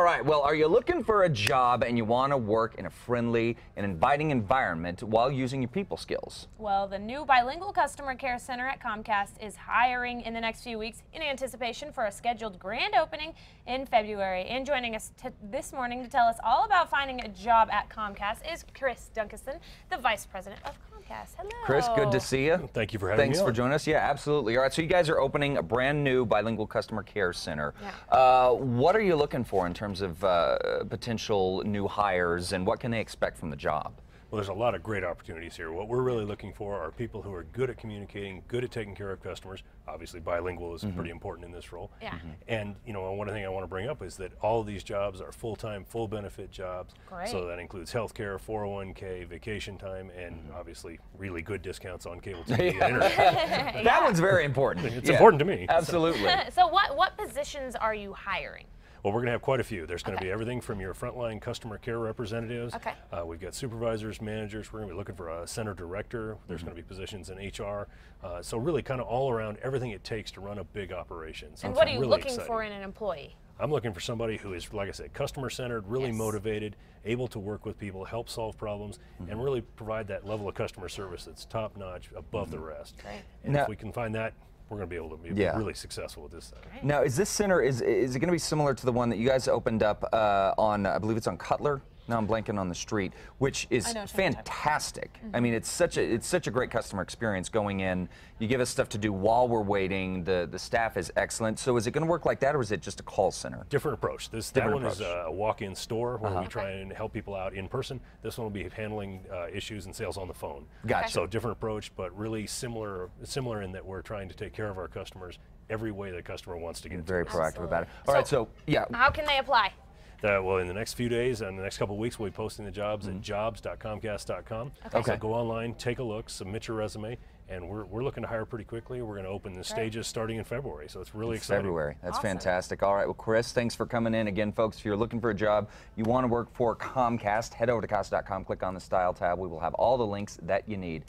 All right, well, are you looking for a job and you want to work in a friendly and inviting environment while using your people skills? Well, the new bilingual customer care center at Comcast is hiring in the next few weeks in anticipation for a scheduled grand opening in February. And joining us this morning to tell us all about finding a job at Comcast is Chris Duncanson, the Vice President of Comcast. Hello. Chris, good to see you. Thank you for having me. Thanks for joining us. Yeah, absolutely. All right, so you guys are opening a brand new bilingual customer care center. Yeah. What are you looking for in terms of potential new hires, and what can they expect from the job? Well, there's a lot of great opportunities here. What we're really looking for are people who are good at communicating, good at taking care of customers. Obviously, bilingual is pretty important in this role. Yeah. And you know, one thing I want to bring up is that all of these jobs are full-time, full benefit jobs. Great. So that includes healthcare, 401k, vacation time, and obviously really good discounts on cable TV and internet. That one's very important. It's important to me. Absolutely. So what positions are you hiring? Well, we're going to have quite a few. There's going to be everything from your frontline customer care representatives. Okay. We've got supervisors, managers. We're going to be looking for a center director. There's going to be positions in HR. So really kind of all around everything it takes to run a big operation. So And it's what are you really looking exciting. for in an employee? I'm looking for somebody who is, like I said, customer-centered, really Yes. motivated, able to work with people, help solve problems, and really provide that level of customer service that's top-notch, above the rest. Great. And Now- if we can find that, we're going to be able to be Yeah. really successful with this thing. Now, is this center, is it going to be similar to the one that you guys opened up on, I believe it's on Cutler? Now I'm blanking on the street, which is I know what you're talking about. fantastic. I mean, it's such a great customer experience going in. You give us stuff to do while we're waiting. The staff is excellent. So is it going to work like that, or is it just a call center? Different approach. That Different one is approach. a walk-in store where we try and help people out in person. This one will be handling issues and sales on the phone. Gotcha. So different approach, but really similar in that we're trying to take care of our customers every way the customer wants to get. Very to us. proactive about it. All right, so yeah. How can they apply? Well, in the next few days and the next couple of weeks, we'll be posting the jobs at jobs.comcast.com. Okay. So go online, take a look, submit your resume, and we're looking to hire pretty quickly. We're going to open the stages starting in February, so it's really exciting. February. That's Awesome. fantastic. All right, well, Chris, thanks for coming in. Again, folks, if you're looking for a job, you want to work for Comcast, head over to Comcast.com, click on the Style tab. We will have all the links that you need.